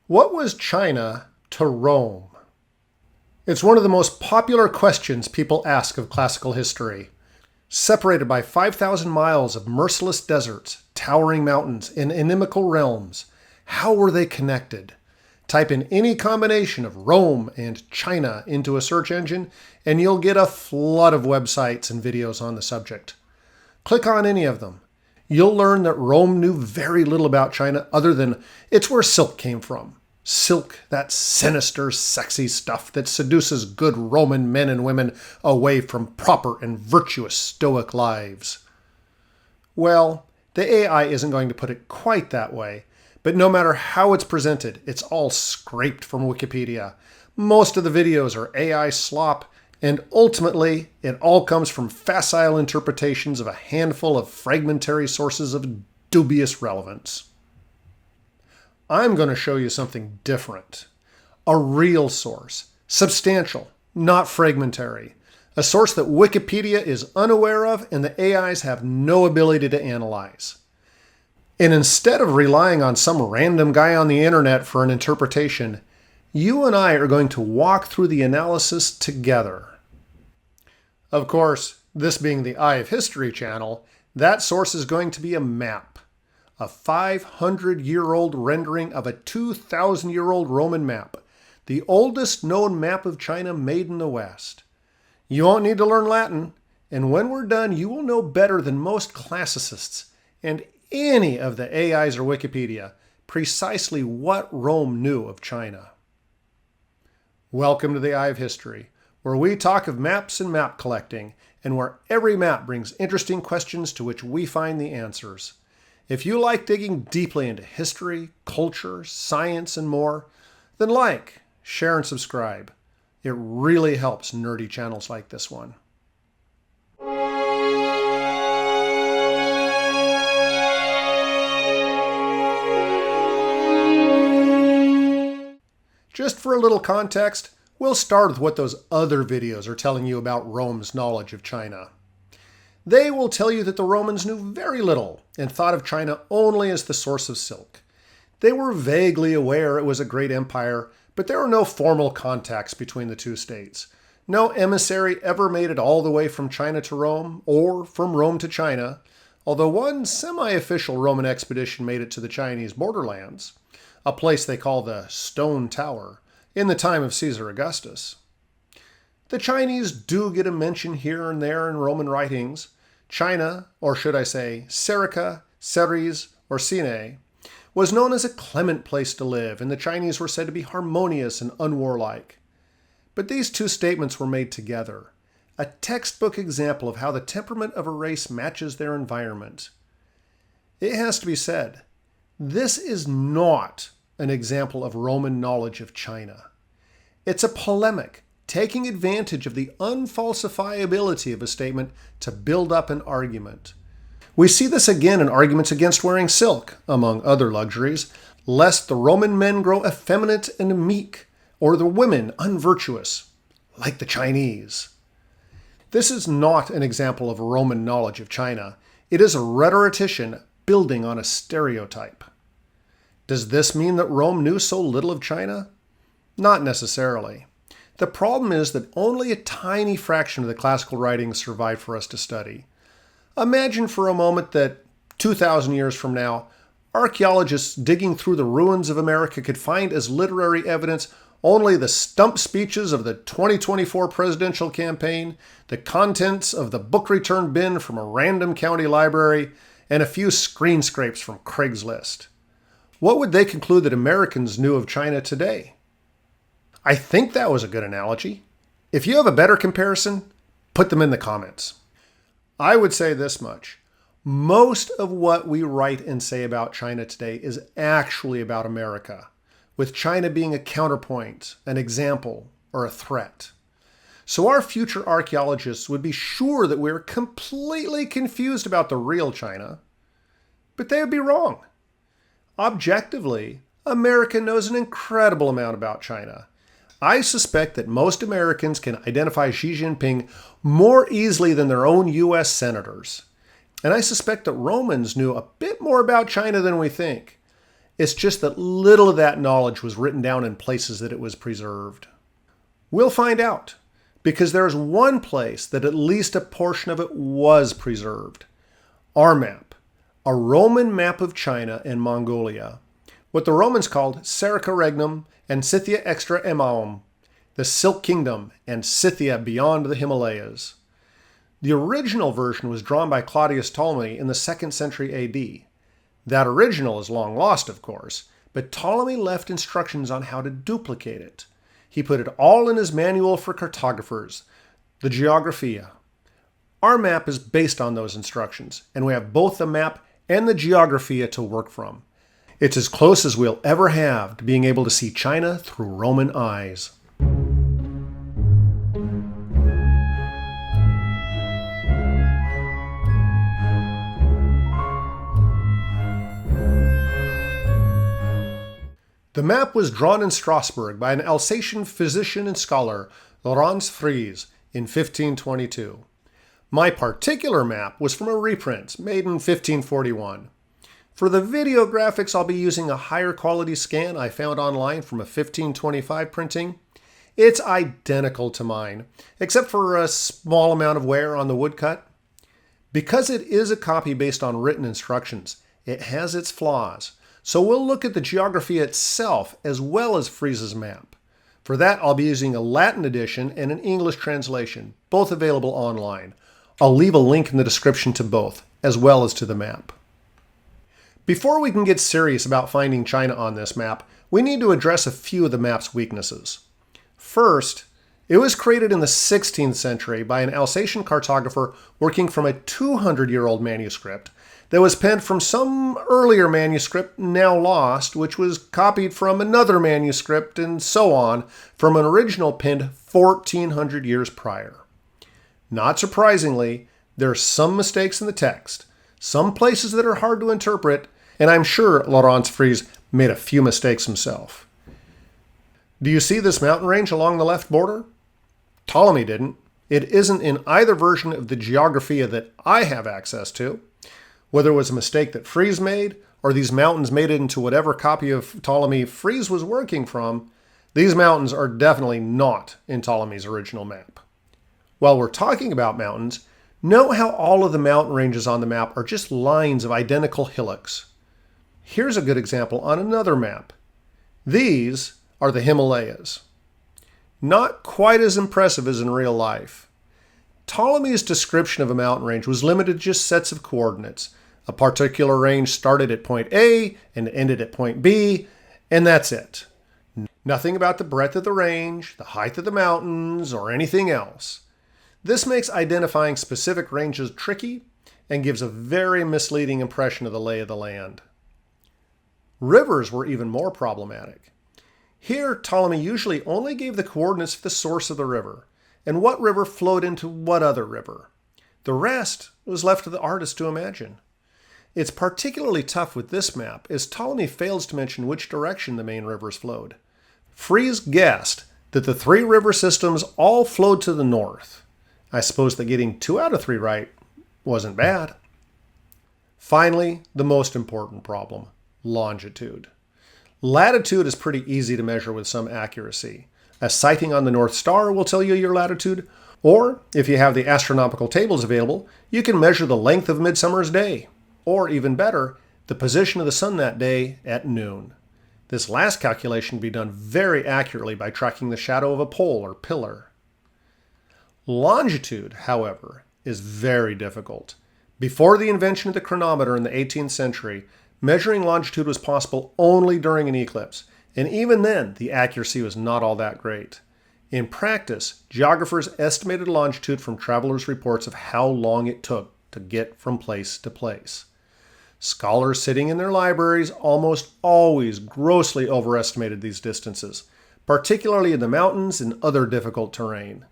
What was China to Rome? It's one of the most popular questions people ask of classical history. Separated by 5,000 miles of merciless deserts, towering mountains, and inimical realms, how were they connected? Type in any combination of Rome and China into a search engine, and you'll get a flood of websites and videos on the subject. Click on any of them. You'll learn that Rome knew very little about China other than it's where silk came from. Silk, that sinister, sexy stuff that seduces good Roman men and women away from proper and virtuous Stoic lives. Well, the AI isn't going to put it quite that way, but no matter how it's presented, it's all scraped from Wikipedia. Most of the videos are AI slop, and ultimately, it all comes from facile interpretations of a handful of fragmentary sources of dubious relevance. I'm going to show you something different. A real source. Substantial, not fragmentary. A source that Wikipedia is unaware of and the AIs have no ability to analyze. And instead of relying on some random guy on the internet for an interpretation, you and I are going to walk through the analysis together. Of course, this being the Eye of History channel, that source is going to be a map. A 500-year-old rendering of a 2,000-year-old Roman map, the oldest known map of China made in the West. You won't need to learn Latin, and when we're done, you will know better than most classicists and any of the AIs or Wikipedia precisely what Rome knew of China. Welcome to the Eye of History, where we talk of maps and map collecting, and where every map brings interesting questions to which we find the answers. If you like digging deeply into history, culture, science, and more, then like, share, and subscribe. It really helps nerdy channels like this one. Just for a little context, we'll start with what those other videos are telling you about Rome's knowledge of China. They will tell you that the Romans knew very little and thought of China only as the source of silk. They were vaguely aware it was a great empire, but there were no formal contacts between the two states. No emissary ever made it all the way from China to Rome, or from Rome to China, although one semi-official Roman expedition made it to the Chinese borderlands, a place they call the Stone Tower, in the time of Caesar Augustus. The Chinese do get a mention here and there in Roman writings. China, or should I say Serica, Ceres, or Sina, was known as a clement place to live, and the Chinese were said to be harmonious and unwarlike. But these two statements were made together, a textbook example of how the temperament of a race matches their environment. It has to be said, this is not an example of Roman knowledge of China. It's a polemic, taking advantage of the unfalsifiability of a statement to build up an argument. We see this again in arguments against wearing silk, among other luxuries, lest the Roman men grow effeminate and meek, or the women unvirtuous, like the Chinese. This is not an example of Roman knowledge of China. It is a rhetorician building on a stereotype. Does this mean that Rome knew so little of China? Not necessarily. The problem is that only a tiny fraction of the classical writings survive for us to study. Imagine for a moment that 2,000 years from now, archaeologists digging through the ruins of America could find as literary evidence only the stump speeches of the 2024 presidential campaign, the contents of the book return bin from a random county library, and a few screen scrapes from Craigslist. What would they conclude that Americans knew of China today? I think that was a good analogy. If you have a better comparison, put them in the comments. I would say this much. Most of what we write and say about China today is actually about America, with China being a counterpoint, an example, or a threat. So our future archaeologists would be sure that we're completely confused about the real China, but they would be wrong. Objectively, America knows an incredible amount about China. I suspect that most Americans can identify Xi Jinping more easily than their own U.S. senators. And I suspect that Romans knew a bit more about China than we think. It's just that little of that knowledge was written down in places that it was preserved. We'll find out, because there's one place that at least a portion of it was preserved. Our map, a Roman map of China and Mongolia, what the Romans called Serica Regnum and Scythia extra Imaum, the Silk Kingdom and Scythia beyond the Himalayas. The original version was drawn by Claudius Ptolemy in the 2nd century AD. That original is long lost, of course, but Ptolemy left instructions on how to duplicate it. He put it all in his manual for cartographers, the Geographia. Our map is based on those instructions, and we have both the map and the Geographia to work from. It's as close as we'll ever have to being able to see China through Roman eyes. The map was drawn in Strasbourg by an Alsatian physician and scholar, Laurence Fries, in 1522. My particular map was from a reprint made in 1541. For the video graphics, I'll be using a higher quality scan I found online from a 1525 printing. It's identical to mine, except for a small amount of wear on the woodcut. Because it is a copy based on written instructions, it has its flaws. So we'll look at the geography itself as well as Fries's map. For that, I'll be using a Latin edition and an English translation, both available online. I'll leave a link in the description to both, as well as to the map. Before we can get serious about finding China on this map, we need to address a few of the map's weaknesses. First, it was created in the 16th century by an Alsatian cartographer working from a 200-year-old manuscript that was penned from some earlier manuscript now lost, which was copied from another manuscript, and so on, from an original penned 1400 years prior. Not surprisingly, there are some mistakes in the text, some places that are hard to interpret, and I'm sure Laurence Fries made a few mistakes himself. Do you see this mountain range along the left border? Ptolemy didn't. It isn't in either version of the Geographia that I have access to. Whether it was a mistake that Fries made, or these mountains made it into whatever copy of Ptolemy Fries was working from, these mountains are definitely not in Ptolemy's original map. While we're talking about mountains, note how all of the mountain ranges on the map are just lines of identical hillocks. Here's a good example on another map. These are the Himalayas. Not quite as impressive as in real life. Ptolemy's description of a mountain range was limited to just sets of coordinates. A particular range started at point A and ended at point B, and that's it. Nothing about the breadth of the range, the height of the mountains, or anything else. This makes identifying specific ranges tricky and gives a very misleading impression of the lay of the land. Rivers were even more problematic. Here, Ptolemy usually only gave the coordinates for the source of the river, and what river flowed into what other river. The rest was left to the artist to imagine. It's particularly tough with this map, as Ptolemy fails to mention which direction the main rivers flowed. Fries guessed that the 3 river systems all flowed to the north. I suppose that getting 2 out of 3 right wasn't bad. Finally, the most important problem, longitude. Latitude is pretty easy to measure with some accuracy. A sighting on the North Star will tell you your latitude, or if you have the astronomical tables available, you can measure the length of midsummer's day, or even better, the position of the sun that day at noon. This last calculation can be done very accurately by tracking the shadow of a pole or pillar. Longitude, however, is very difficult. Before the invention of the chronometer in the 18th century, measuring longitude was possible only during an eclipse, and even then, the accuracy was not all that great. In practice, geographers estimated longitude from travelers' reports of how long it took to get from place to place. Scholars sitting in their libraries almost always grossly overestimated these distances, particularly in the mountains and other difficult terrain.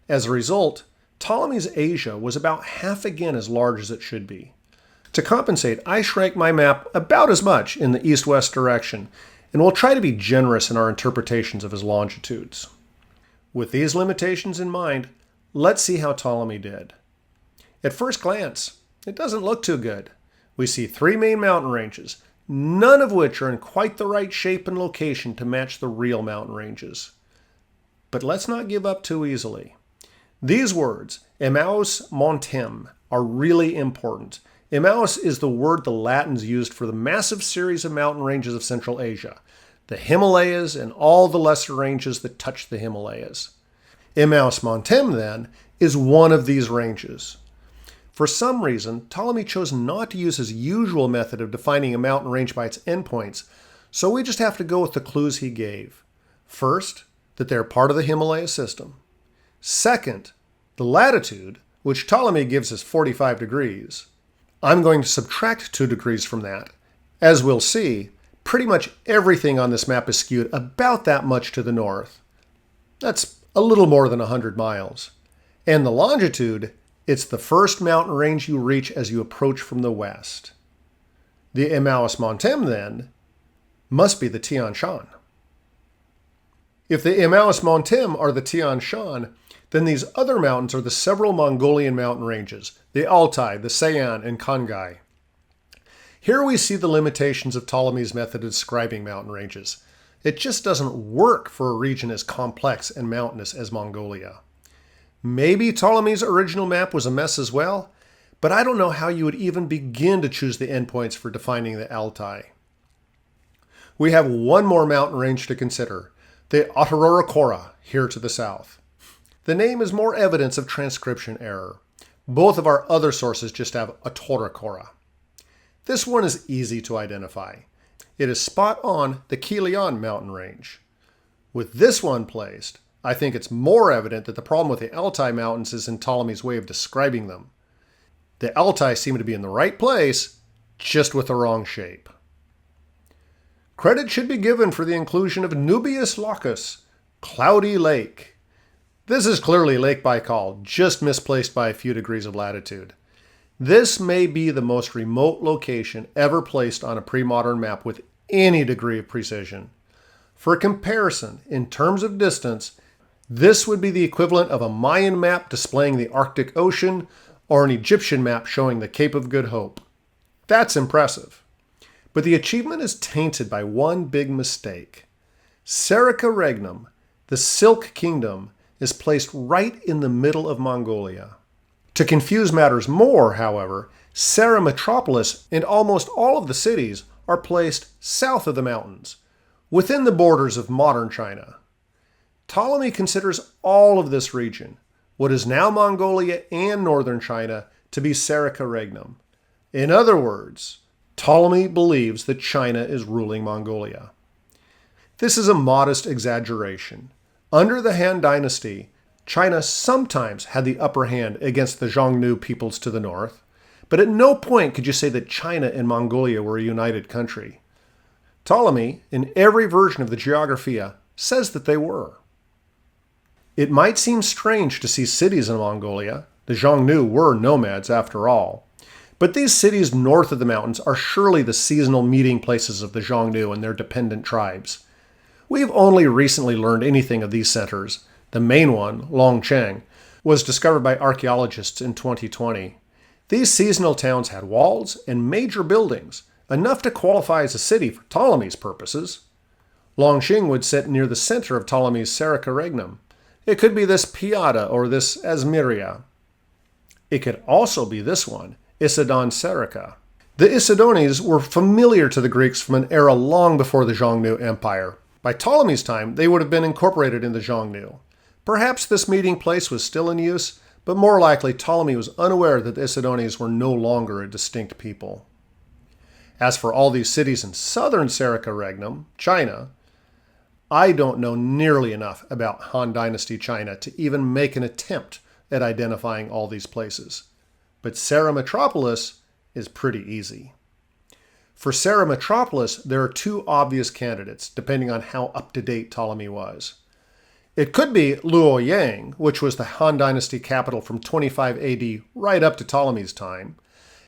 As a result, Ptolemy's Asia was about half again as large as it should be. To compensate, I shrank my map about as much in the east-west direction, and we'll try to be generous in our interpretations of his longitudes. With these limitations in mind, let's see how Ptolemy did. At first glance, it doesn't look too good. We see 3 main mountain ranges, none of which are in quite the right shape and location to match the real mountain ranges. But let's not give up too easily. These words, Imaus montem, are really important. Imaus is the word the Latins used for the massive series of mountain ranges of Central Asia, the Himalayas and all the lesser ranges that touch the Himalayas. Imaus montem, then, is one of these ranges. For some reason, Ptolemy chose not to use his usual method of defining a mountain range by its endpoints, so we just have to go with the clues he gave. First, that they're part of the Himalaya system. Second, the latitude, which Ptolemy gives as 45 degrees. I'm going to subtract 2 degrees from that. As we'll see, pretty much everything on this map is skewed about that much to the north. That's a little more than 100 miles. And the longitude, it's the first mountain range you reach as you approach from the west. The Imaus montem, then, must be the Tian Shan. If the Imaus montem are the Tian Shan, then these other mountains are the several Mongolian mountain ranges, the Altai, the Sayan, and Khangai. Here we see the limitations of Ptolemy's method of describing mountain ranges. It just doesn't work for a region as complex and mountainous as Mongolia. Maybe Ptolemy's original map was a mess as well, but I don't know how you would even begin to choose the endpoints for defining the Altai. We have one more mountain range to consider, the Otorohokora, here to the south. The name is more evidence of transcription error. Both of our other sources just have Otorohokora. This one is easy to identify. It is spot on the Kilian mountain range. With this one placed, I think it's more evident that the problem with the Altai mountains is in Ptolemy's way of describing them. The Altai seem to be in the right place, just with the wrong shape. Credit should be given for the inclusion of Nubius Lacus, Cloudy Lake. This is clearly Lake Baikal, just misplaced by a few degrees of latitude. This may be the most remote location ever placed on a pre-modern map with any degree of precision. For comparison, in terms of distance, this would be the equivalent of a Mayan map displaying the Arctic Ocean or an Egyptian map showing the Cape of Good Hope. That's impressive. But the achievement is tainted by one big mistake. Serica Regnum, the Silk Kingdom, is placed right in the middle of Mongolia. To confuse matters more, however, Sera Metropolis and almost all of the cities are placed south of the mountains, within the borders of modern China. Ptolemy considers all of this region, what is now Mongolia and northern China, to be Serica Regnum. In other words, Ptolemy believes that China is ruling Mongolia. This is a modest exaggeration. Under the Han Dynasty, China sometimes had the upper hand against the Xiongnu peoples to the north, but at no point could you say that China and Mongolia were a united country. Ptolemy, in every version of the Geographia, says that they were. It might seem strange to see cities in Mongolia. The Xiongnu were nomads after all. But these cities north of the mountains are surely the seasonal meeting places of the Xiongnu and their dependent tribes. We've only recently learned anything of these centers. The main one, Longcheng, was discovered by archaeologists in 2020. These seasonal towns had walls and major buildings, enough to qualify as a city for Ptolemy's purposes. Longcheng would sit near the center of Ptolemy's Serica Regnum. It could be this Piata or this Asmiria. It could also be this one, Isidon Serica. The Isidones were familiar to the Greeks from an era long before the Xiongnu Empire. By Ptolemy's time, they would have been incorporated in the Xiongnu. Perhaps this meeting place was still in use, but more likely Ptolemy was unaware that the Isidones were no longer a distinct people. As for all these cities in southern Serica Regnum, China, I don't know nearly enough about Han Dynasty China to even make an attempt at identifying all these places. But Sera Metropolis is pretty easy. For Sera Metropolis, there are two obvious candidates, depending on how up-to-date Ptolemy was. It could be Luoyang, which was the Han Dynasty capital from 25 AD right up to Ptolemy's time.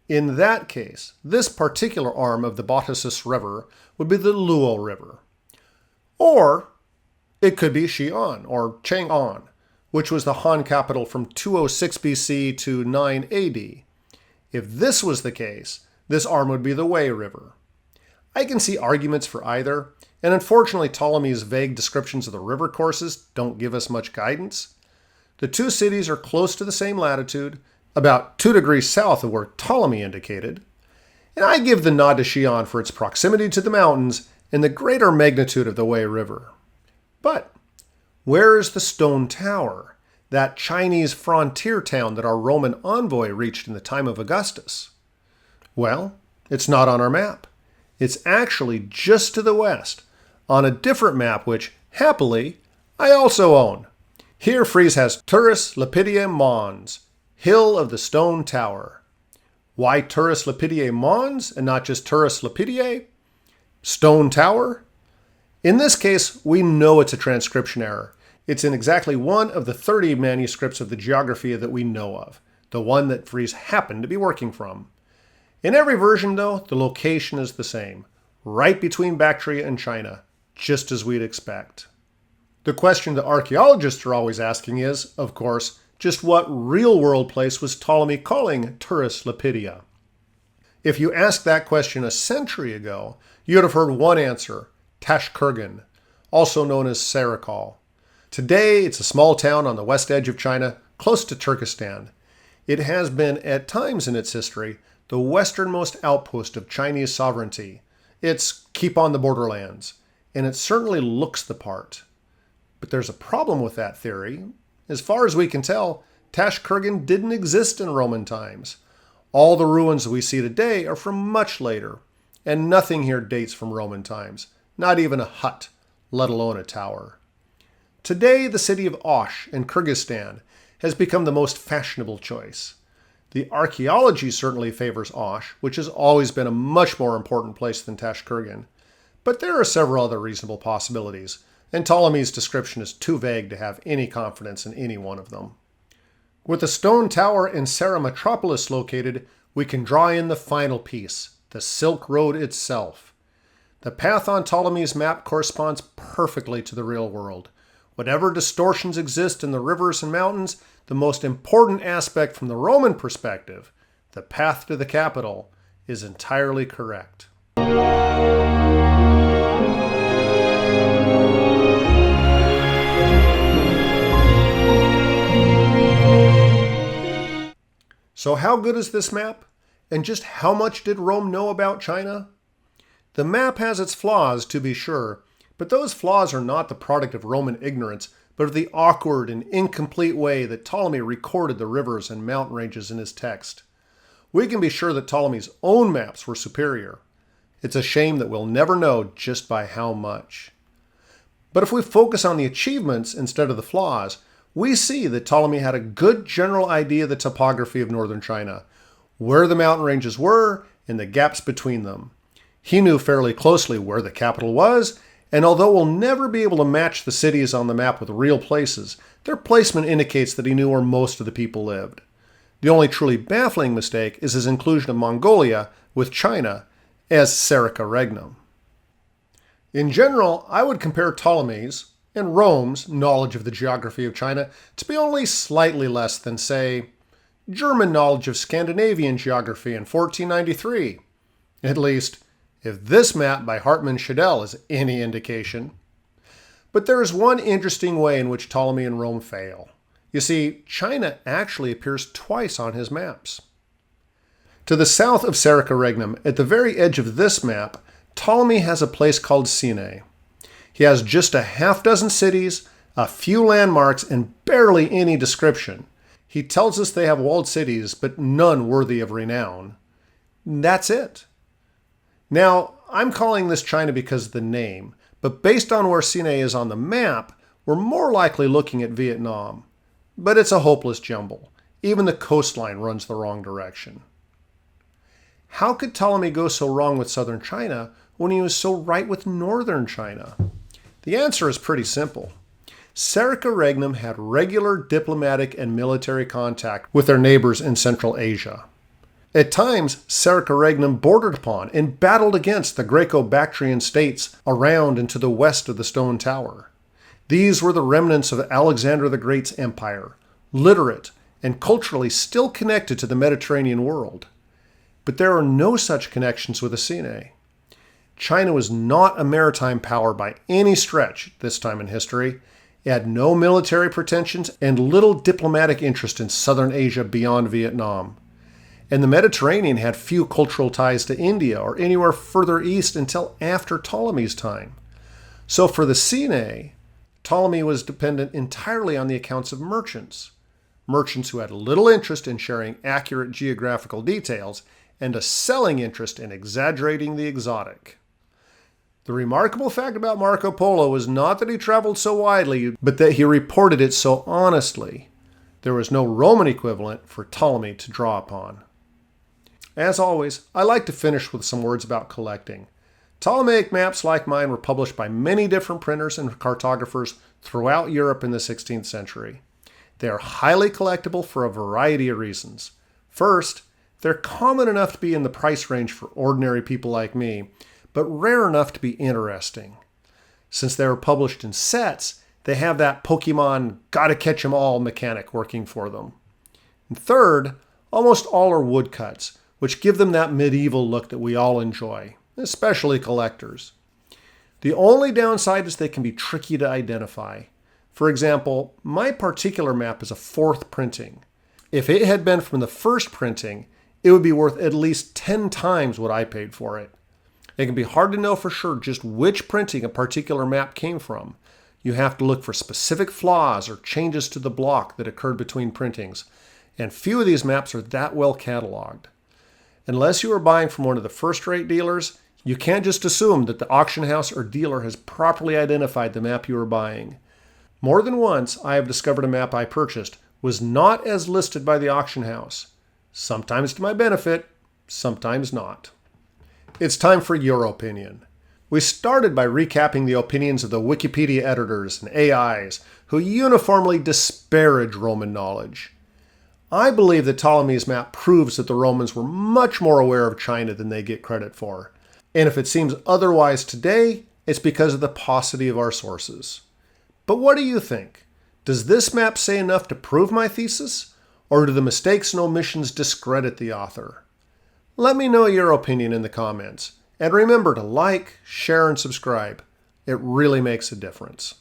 In that case, this particular arm of the Bottisus River would be the Luo River. Or it could be Xi'an, or Chang'an, which was the Han capital from 206 BC to 9 AD. If this was the case, this arm would be the Wei River. I can see arguments for either, and unfortunately Ptolemy's vague descriptions of the river courses don't give us much guidance. The two cities are close to the same latitude, about 2 degrees south of where Ptolemy indicated, and I give the nod to Xi'an for its proximity to the mountains and the greater magnitude of the Wei River. But where is the Stone Tower, that Chinese frontier town that our Roman envoy reached in the time of Augustus? Well, it's not on our map. It's actually just to the west, on a different map which, happily, I also own. Here Fries has Turris Lepidiae Mons, Hill of the Stone Tower. Why Turris Lepidiae Mons and not just Turris Lepidiae? Stone Tower? In this case, we know it's a transcription error. It's in exactly one of the 30 manuscripts of the Geographia that we know of, the one that Fries happened to be working from. In every version, though, the location is the same, right between Bactria and China, just as we'd expect. The question that archaeologists are always asking is, of course, just what real-world place was Ptolemy calling Turris Lepidia? If you asked that question a century ago, you'd have heard one answer, Tashkurgan, also known as Serica. Today, it's a small town on the west edge of China, close to Turkestan. It has been, at times in its history, the westernmost outpost of Chinese sovereignty. It's keep on the borderlands, and it certainly looks the part. But there's a problem with that theory. As far as we can tell, Tashkurgan didn't exist in Roman times. All the ruins we see today are from much later, and nothing here dates from Roman times, not even a hut, let alone a tower. Today, the city of Osh in Kyrgyzstan has become the most fashionable choice. The archaeology certainly favors Osh, which has always been a much more important place than Tashkurgan, but there are several other reasonable possibilities, and Ptolemy's description is too vague to have any confidence in any one of them. With the stone tower in Sera Metropolis located, we can draw in the final piece, the Silk Road itself. The path on Ptolemy's map corresponds perfectly to the real world. Whatever distortions exist in the rivers and mountains, the most important aspect from the Roman perspective, the path to the capital, is entirely correct. So how good is this map? And just how much did Rome know about China? The map has its flaws, to be sure, but those flaws are not the product of Roman ignorance, but of the awkward and incomplete way that Ptolemy recorded the rivers and mountain ranges in his text. We can be sure that Ptolemy's own maps were superior. It's a shame that we'll never know just by how much. But if we focus on the achievements instead of the flaws, we see that Ptolemy had a good general idea of the topography of northern China, where the mountain ranges were, and the gaps between them. He knew fairly closely where the capital was, and although we'll never be able to match the cities on the map with real places, their placement indicates that he knew where most of the people lived. The only truly baffling mistake is his inclusion of Mongolia with China as Serica Regnum. In general, I would compare Ptolemy's and Rome's knowledge of the geography of China to be only slightly less than, say, German knowledge of Scandinavian geography in 1493. At least, if this map by Hartmann Schaedel is any indication. But there is one interesting way in which Ptolemy and Rome fail. You see, China actually appears twice on his maps. To the south of Serica Regnum, at the very edge of this map, Ptolemy has a place called Sina. He has just a half dozen cities, a few landmarks, and barely any description. He tells us they have walled cities, but none worthy of renown. That's it. Now, I'm calling this China because of the name, but based on where Sina is on the map, we're more likely looking at Vietnam. But it's a hopeless jumble. Even the coastline runs the wrong direction. How could Ptolemy go so wrong with southern China when he was so right with northern China? The answer is pretty simple. Serica Regnum had regular diplomatic and military contact with their neighbors in Central Asia. At times, Serica Regnum bordered upon and battled against the Greco-Bactrian states around and to the west of the Stone Tower. These were the remnants of Alexander the Great's empire, literate and culturally still connected to the Mediterranean world. But there are no such connections with the Sina. China was not a maritime power by any stretch at this time in history. It had no military pretensions and little diplomatic interest in southern Asia beyond Vietnam. And the Mediterranean had few cultural ties to India or anywhere further east until after Ptolemy's time. So for the Sina, Ptolemy was dependent entirely on the accounts of merchants who had little interest in sharing accurate geographical details and a selling interest in exaggerating the exotic. The remarkable fact about Marco Polo was not that he traveled so widely, but that he reported it so honestly. There was no Roman equivalent for Ptolemy to draw upon. As always, I like to finish with some words about collecting. Ptolemaic maps like mine were published by many different printers and cartographers throughout Europe in the 16th century. They are highly collectible for a variety of reasons. First, they're common enough to be in the price range for ordinary people like me, but rare enough to be interesting. Since they were published in sets, they have that Pokemon gotta catch 'em all mechanic working for them. And third, almost all are woodcuts, which give them that medieval look that we all enjoy, especially collectors. The only downside is they can be tricky to identify. For example, my particular map is a 4th printing. If it had been from the 1st printing, it would be worth at least 10 times what I paid for it. It can be hard to know for sure just which printing a particular map came from. You have to look for specific flaws or changes to the block that occurred between printings, and few of these maps are that well cataloged. Unless you are buying from one of the first-rate dealers, you can't just assume that the auction house or dealer has properly identified the map you are buying. More than once, I have discovered a map I purchased was not as listed by the auction house. Sometimes to my benefit, sometimes not. It's time for your opinion. We started by recapping the opinions of the Wikipedia editors and AIs who uniformly disparage Roman knowledge. I believe that Ptolemy's map proves that the Romans were much more aware of China than they get credit for. And if it seems otherwise today, it's because of the paucity of our sources. But what do you think? Does this map say enough to prove my thesis? Or do the mistakes and omissions discredit the author? Let me know your opinion in the comments. And remember to like, share, and subscribe. It really makes a difference.